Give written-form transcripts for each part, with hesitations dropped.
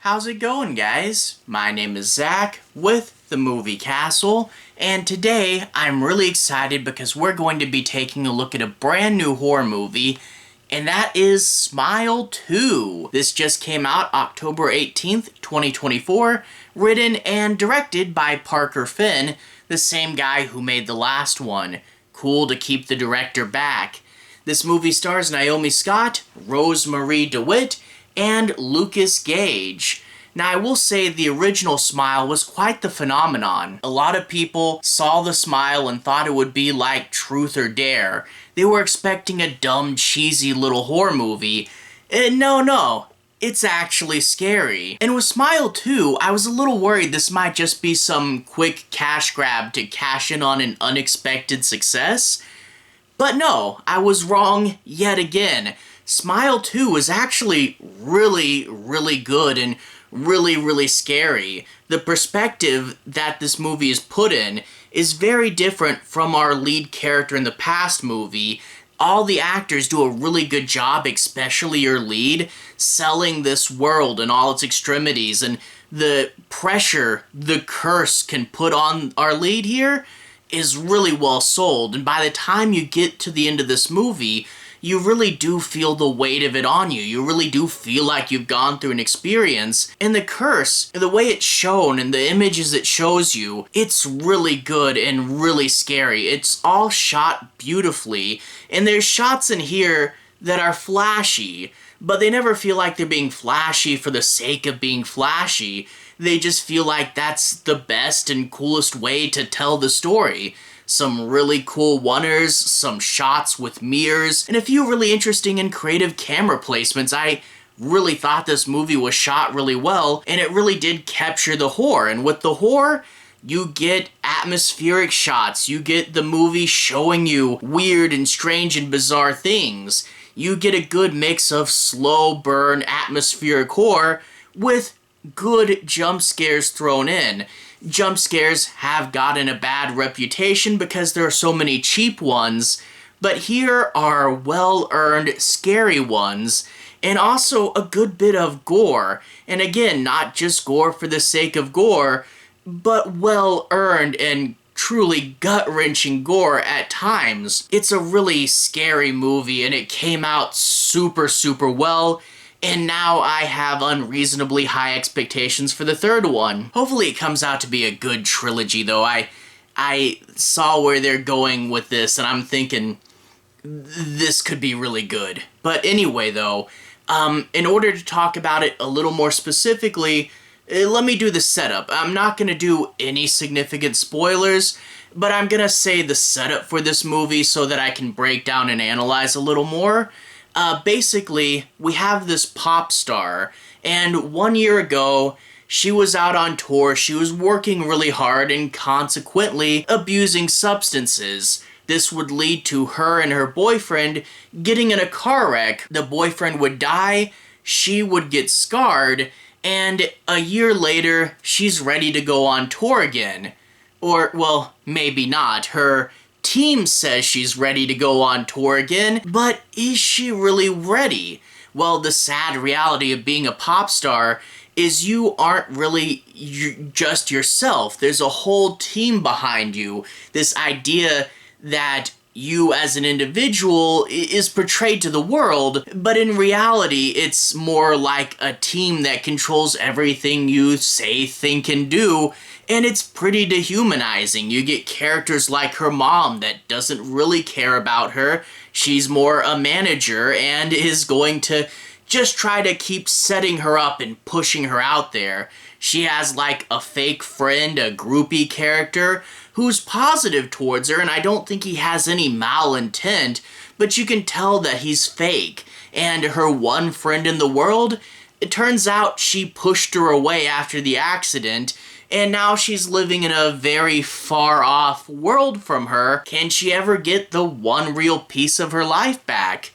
How's it going, guys? My name is Zach with the Movie Castle, and today I'm really excited because we're going to be taking a look at a brand new horror movie, and that is Smile 2. This just came out October 18th, 2024, written and directed by Parker Finn, the same guy who made the last one. Cool to keep the director back. This movie stars Naomi Scott, Rosemarie DeWitt, and Gage. Now, I will say the original Smile was quite the phenomenon. A lot of people saw the Smile and thought it would be like Truth or Dare. They were expecting a dumb, cheesy little horror movie. No, it's actually scary. And with Smile 2, I was a little worried this might just be some quick cash grab to cash in on an unexpected success. But no, I was wrong yet again. Smile 2 is actually really good and really scary. The perspective that this movie is put in is very different from our lead character in the past movie. All the actors do a really good job, especially your lead, selling this world and all its extremities, and the pressure the curse can put on our lead here is really well sold. And by the time you get to the end of this movie, you really do feel the weight of it on you. You really do feel like you've gone through an experience. And the curse, the way it's shown and the images it shows you, it's really good and really scary. It's all shot beautifully. And there's shots in here that are flashy, but they never feel like they're being flashy for the sake of being flashy. They just feel like that's the best and coolest way to tell the story. Some really cool one-ers, some shots with mirrors, and a few really interesting and creative camera placements. I really thought this movie was shot really well, and it really did capture the horror. And with the horror, you get atmospheric shots. You get the movie showing you weird and strange and bizarre things. You get a good mix of slow burn atmospheric horror with good jump scares thrown in. Jump scares have gotten a bad reputation because there are so many cheap ones, but here are well-earned scary ones, and also a good bit of gore. And again, not just gore for the sake of gore, but well-earned and truly gut-wrenching gore at times. It's a really scary movie, and it came out super well. And now I have unreasonably high expectations for the third one. Hopefully it comes out to be a good trilogy, though. I saw where they're going with this, and I'm thinking this could be really good. But anyway, though, in order to talk about it a little more specifically, let me do the setup. I'm not going to do any significant spoilers, but I'm going to say the setup for this movie so that I can break down and analyze a little more. Basically, we have this pop star, and 1 year ago, she was out on tour, she was working really hard and consequently abusing substances. This would lead to her and her boyfriend getting in a car wreck. The boyfriend would die, she would get scarred, and a year later, she's ready to go on tour again. Or, well, maybe not. Her team says she's ready to go on tour again, but is she really ready? Well, the sad reality of being a pop star is you aren't really just yourself. There's a whole team behind you. This idea that you as an individual is portrayed to the world, but in reality, it's more like a team that controls everything you say, think, and do, and it's pretty dehumanizing. You get characters like her mom that doesn't really care about her. She's more a manager and is going to just try to keep setting her up and pushing her out there. She has like a fake friend, a groupie character, who's positive towards her, and I don't think he has any malintent, but you can tell that he's fake. And her one friend in the world, it turns out she pushed her away after the accident, and now she's living in a very far-off world from her. Can she ever get the one real piece of her life back?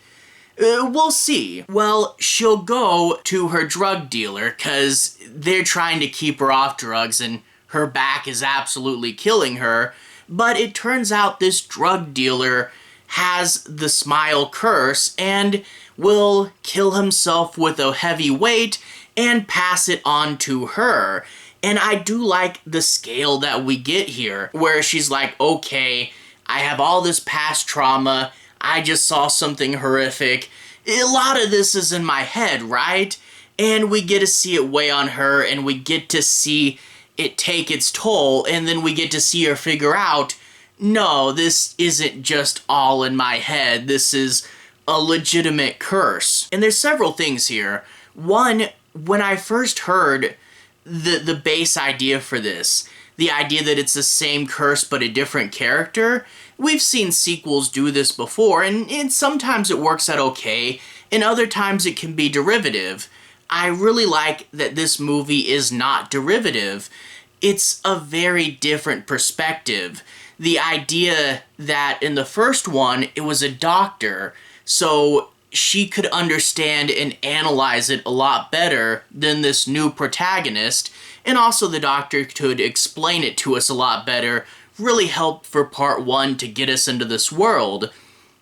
We'll see. Well, she'll go to her drug dealer, because they're trying to keep her off drugs, and her back is absolutely killing her. But it turns out this drug dealer has the smile curse and will kill himself with a heavy weight and pass it on to her. And I do like the scale that we get here, where she's like, okay, I have all this past trauma, I just saw something horrific. A lot of this is in my head, right? And we get to see it weigh on her, and we get to see it take its toll, and then we get to see her figure out, no, this isn't just all in my head, this is a legitimate curse. And there's several things here. One, when I first heard the base idea for this, the idea that it's the same curse but a different character, we've seen sequels do this before, and sometimes it works out okay, and other times it can be derivative. I really like that this movie is not derivative. It's a very different perspective. The idea that in the first one, it was a doctor, so she could understand and analyze it a lot better than this new protagonist, and also the doctor could explain it to us a lot better, really helped for part one to get us into this world.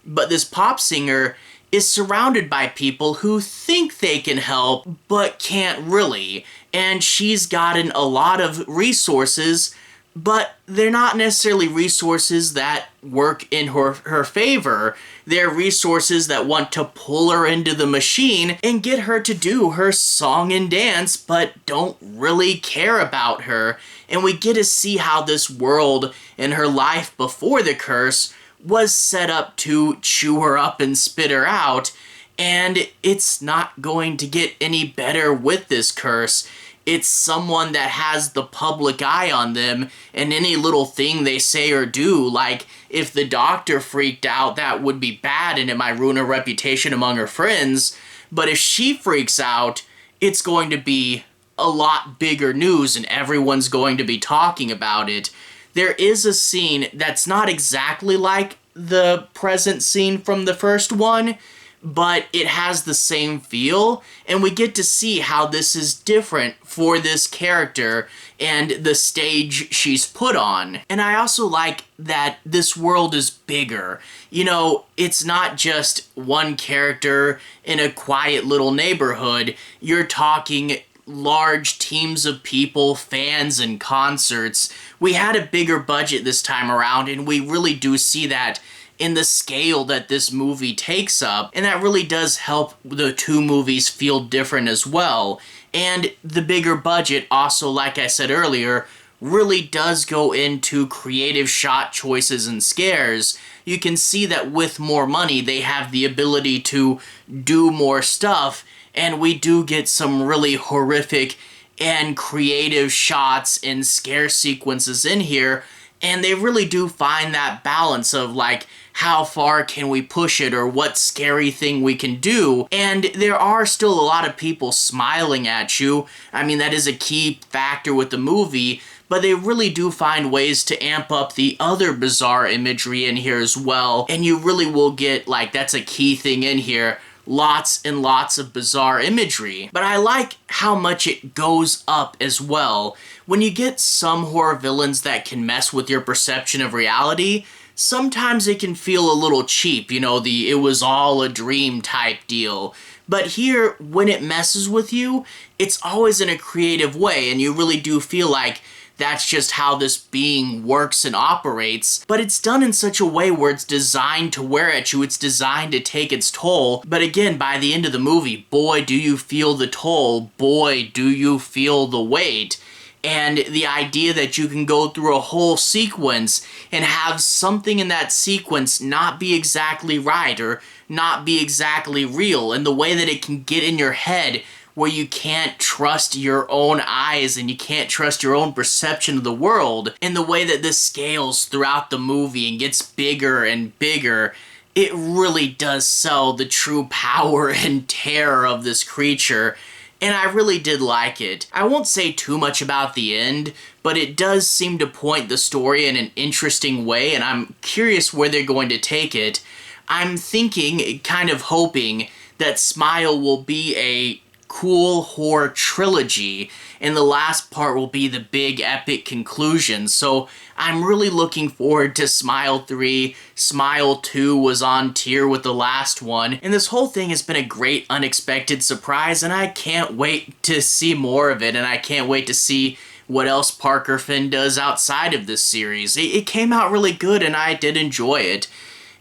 But this pop singer is surrounded by people who think they can help, but can't really, and she's gotten a lot of resources, but they're not necessarily resources that work in her favor. They're resources that want to pull her into the machine and get her to do her song and dance, but don't really care about her. And we get to see how this world and her life before the curse was set up to chew her up and spit her out, and it's not going to get any better with this curse. It's someone that has the public eye on them, and any little thing they say or do, like if the doctor freaked out, that would be bad and it might ruin her reputation among her friends. But if she freaks out, it's going to be a lot bigger news and everyone's going to be talking about it. There is a scene that's not exactly like the present scene from the first one, but it has the same feel, and we get to see how this is different for this character and the stage she's put on. And I also like that this world is bigger. You know, it's not just one character in a quiet little neighborhood. You're talking large teams of people, fans, and concerts. We had a bigger budget this time around, and we really do see that in the scale that this movie takes up, and that really does help the two movies feel different as well. And the bigger budget also, like I said earlier, really does go into creative shot choices and scares. You can see that with more money, they have the ability to do more stuff, and we do get some really horrific and creative shots and scare sequences in here, and they really do find that balance of like, how far can we push it, or what scary thing we can do. And there are still a lot of people smiling at you. I mean, that is a key factor with the movie, but they really do find ways to amp up the other bizarre imagery in here as well. And you really will get, like, that's a key thing in here, lots and lots of bizarre imagery. But I like how much it goes up as well. When you get some horror villains that can mess with your perception of reality, sometimes it can feel a little cheap, you know, the it was all a dream type deal. But here, when it messes with you, it's always in a creative way, and you really do feel like that's just how this being works and operates. But it's done in such a way where it's designed to wear at you, it's designed to take its toll. But again, by the end of the movie, boy, do you feel the toll, boy, do you feel the weight. And the idea that you can go through a whole sequence and have something in that sequence not be exactly right or not be exactly real, and the way that it can get in your head where you can't trust your own eyes and you can't trust your own perception of the world, and the way that this scales throughout the movie and gets bigger and bigger, it really does sell the true power and terror of this creature. And I really did like it. I won't say too much about the end, but it does seem to point the story in an interesting way, and I'm curious where they're going to take it. I'm thinking, kind of hoping, that Smile will be a cool horror trilogy, and the last part will be the big epic conclusion. So I'm really looking forward to Smile 3. Smile 2 was on tier with the last one, and this whole thing has been a great unexpected surprise, and I can't wait to see more of it, and I can't wait to see what else Parker Finn does outside of this series. It came out really good, and I did enjoy it.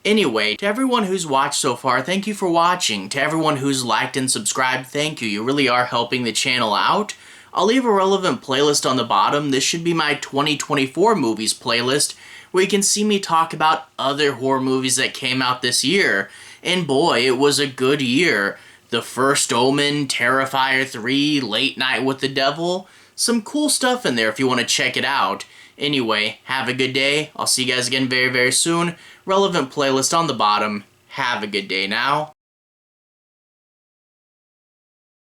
Anyway, to everyone who's watched so far, thank you for watching. To everyone who's liked and subscribed, thank you. You really are helping the channel out. I'll leave a relevant playlist on the bottom. This should be my 2024 movies playlist, where you can see me talk about other horror movies that came out this year. And boy, it was a good year. The First Omen, Terrifier 3, Late Night with the Devil. Some cool stuff in there if you want to check it out. Anyway, have a good day. I'll see you guys again very, very soon. Relevant playlist on the bottom. Have a good day now.